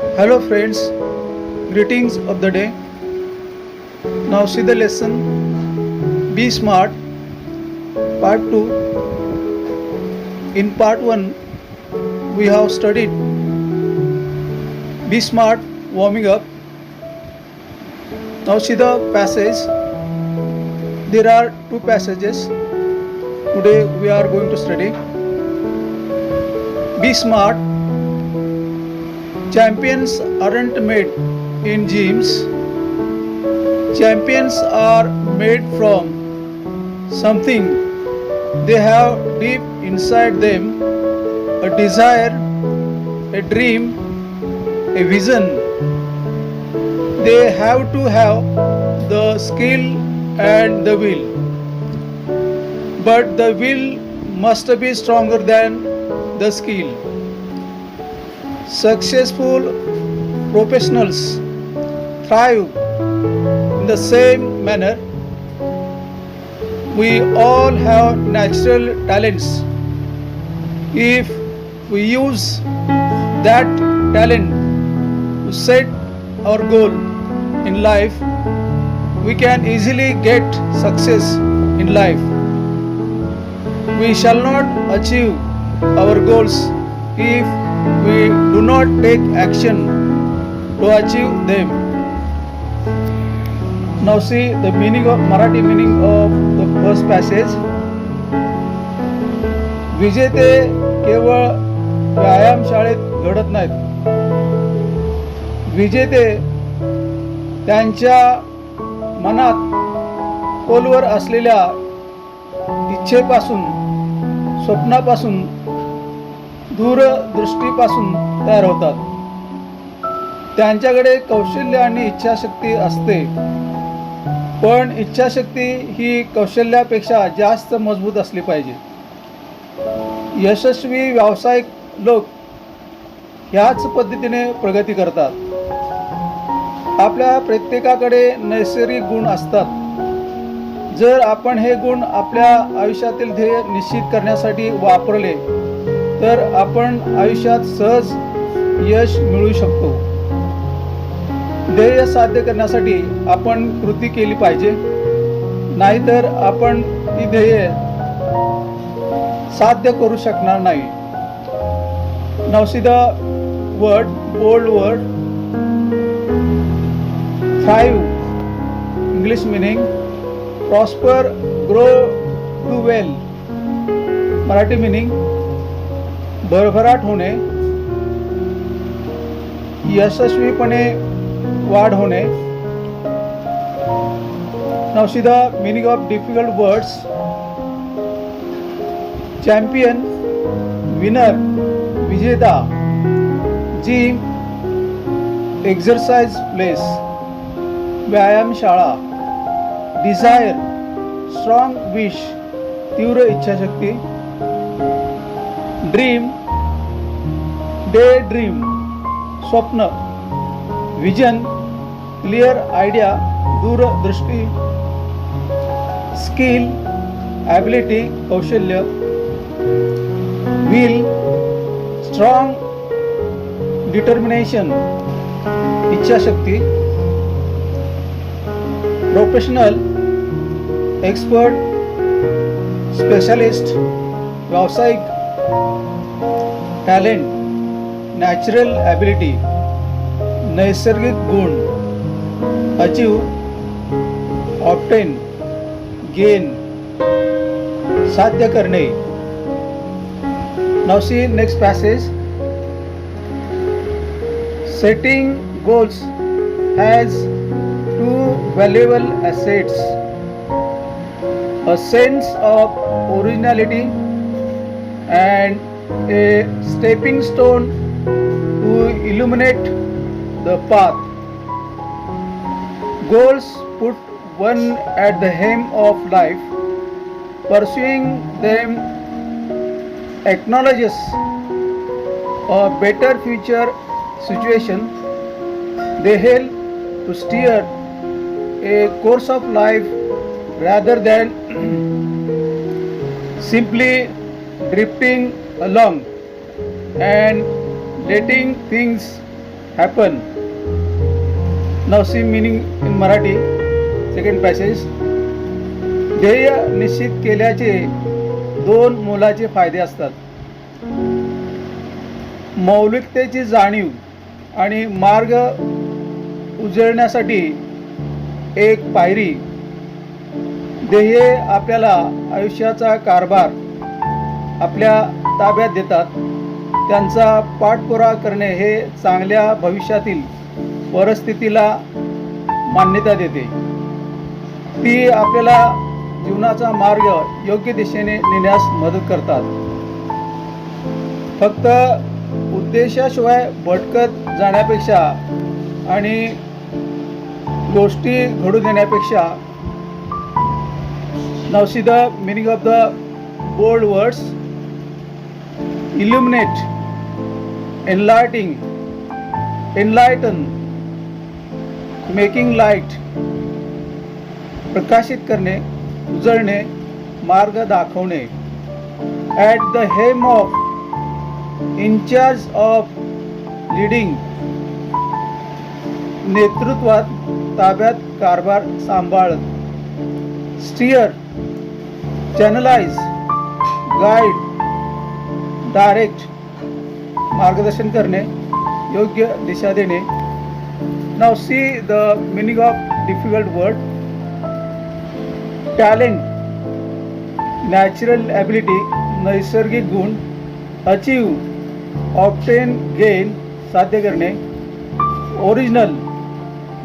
Hello friends, greetings of the day. Now see the lesson Be Smart part 2. In part 1 we have studied Be Smart warming up. Now see the passage. There are two passages today we are going to study. Be Smart. Champions aren't made in gyms. Champions are made from something they have deep inside them, a desire, a dream, a vision. They have to have the skill and the will. But the will must be stronger than the skill. Successful professionals thrive in the same manner. We all have natural talents. If we use that talent to set our goal in life, we can easily get success in life. We shall not achieve our goals if we do not take action to achieve them. Now see the Marathi meaning of the first passage. विजेते केवळ व्यायामशाळेत घडत नाहीत. विजेते त्यांच्या मनात खोलवर असलेल्या इच्छेपासून, स्वप्नापासून, दूरदृष्टीपासून तयार होतात. त्यांच्याकडे कौशल्य आणि इच्छाशक्ती असते, पण इच्छाशक्ती ही कौशल्यापेक्षा जास्त मजबूत असली पाहिजे. यशस्वी व्यावसायिक लोक ह्याच पद्धतीने प्रगती करतात. आपल्या प्रत्येकाकडे नैसर्गिक गुण असतात. जर आपण हे गुण आपल्या आयुष्यातील ध्येय निश्चित करण्यासाठी वापरले तर आपण आयुष्यात सहज यश मिळवू शकतो. ध्येय साध्य करण्यासाठी आपण कृती केली पाहिजे, नाहीतर आपण ती ध्येय साध्य करू शकणार नाही. Now see the word, bold word, thrive. English meaning prosper, grow, do well. Marathi meaning भरभराट होणे, यशस्वीपणे वाढ होणे. Now see the meaning of difficult words. Champion, winner, विजेता. जिम, एक्सरसाइज प्लेस, व्यायामशाळा. डिझायर, स्ट्रॉंग विश, तीव्र इच्छाशक्ती. ड्रीम, डे ड्रीम, स्वप्न. विजन, क्लिअर आयडिया, दूरदृष्टी. स्किल, ॲबिलिटी, कौशल्य. विल, स्ट्रॉंग डिटर्मिनेशन, इच्छाशक्ती. प्रोफेशनल, एक्सपर्ट, स्पेशलिस्ट, व्यावसायिक. टॅलेंट, नॅचरल ॲबिलिटी, नैसर्गिक गुण. अचीव, ऑब्टेन, गेन, साध्य करणे. Now see next passage. Setting goals has two valuable assets: a sense of originality and a stepping stone to illuminate the path. Goals put one at the helm of life. Pursuing them acknowledges a better future situation. They help to steer a course of life rather than simply drifting along and letting things happen. Now see meaning in Marathi. Second passage. ध्येय निश्चित केल्याचे दोन मोलाचे फायदे असतात. मौलिकतेची जाणीव आणि मार्ग उजळण्यासाठी एक पायरी. ध्येये आपल्याला आयुष्याचा कारभार आपल्या ताब्यात देतात. त्यांचा पाठपुरावा करणे हे चांगल्या भविष्यातील परिस्थितीला मान्यता देते. ती आपल्याला जीवनाचा मार्ग योग्य दिशेने नेण्यास मदत करतात. फक्त उद्देशाशिवाय भटकत जाण्यापेक्षा आणि गोष्टी घडू देण्यापेक्षा. Now see the meaning of the bold words. Illuminate, enlighten, making light. प्रकाशित करणे, उजळणे, मार्ग दाखवणे. At the helm of, in charge of, leading. नेतृत्वात, ताब्यात, कारभार सांभाळत. Steer, channelize, guide, direct. मार्गदर्शन करणे, योग्य दिशा देणे. Now see the meaning of difficult word. Talent, natural ability, नैसर्गिक गुण. Achieve, obtain, gain, साध्य करणे. Original,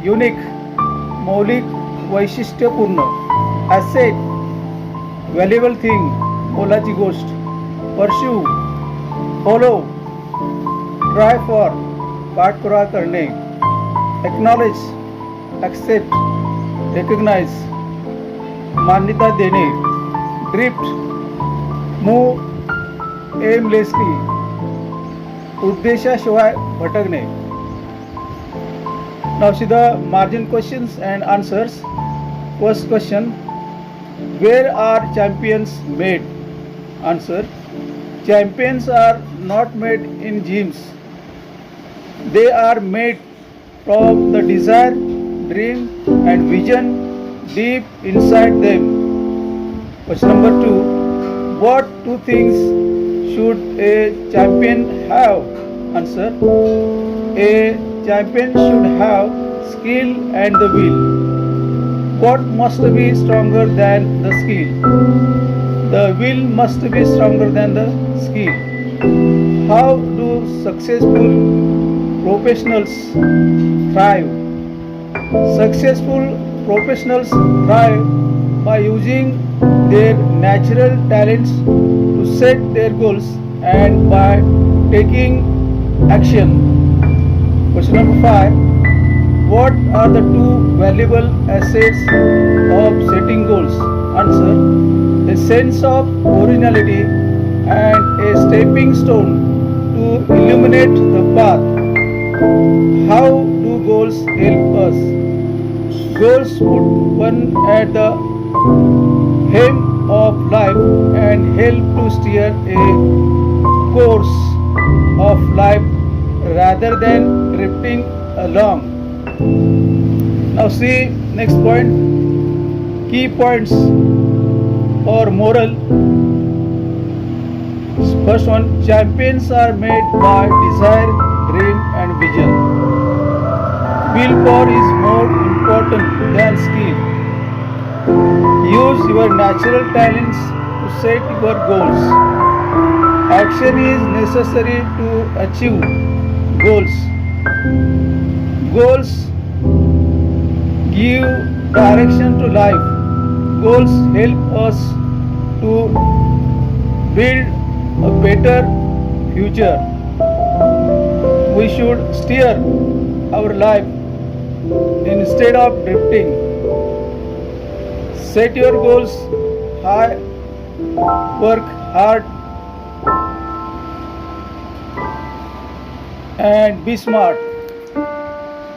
unique, मौलिक, वैशिष्ट्यपूर्ण. Asset, valuable thing, मोलाची गोष्ट. Pursue, follow, try for, पाठपुरावा करणे. Acknowledge, accept, recognize, मान्यता देणे. Drift, move aimlessly, उद्देशाशिवाय भटकणे. Now see the margin questions and answers. First question. Where are champions made? Answer. Champions are not made in gyms. They are made from the desire, dream and vision deep inside them. Question number 2. What two things should a champion have? Answer. A champion should have skill and the will. What must be stronger than the skill? The will must be stronger than the skill. How do successful professionals thrive? Successful professionals thrive by using their natural talents to set their goals and by taking action. Question number 5. What are the two valuable assets of setting goals? Answer. A sense of originality and a stepping stone to illuminate the path. How do goals help us? Goals put one at the helm of life and help to steer a course of life rather than drifting along. Now see next point. Key points or moral. First one. Champions are made by desire, dream and vision. Willpower is more important than skill. Use your natural talents to set your goals. Action is necessary to achieve goals. Goals give direction to life. Goals help us to build a better future. We should steer our life instead of drifting. Set your goals high, work hard, and be smart.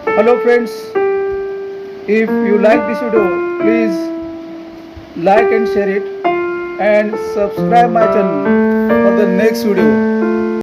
Hello friends, if you like this video, please like and share it and subscribe my channel for the next video.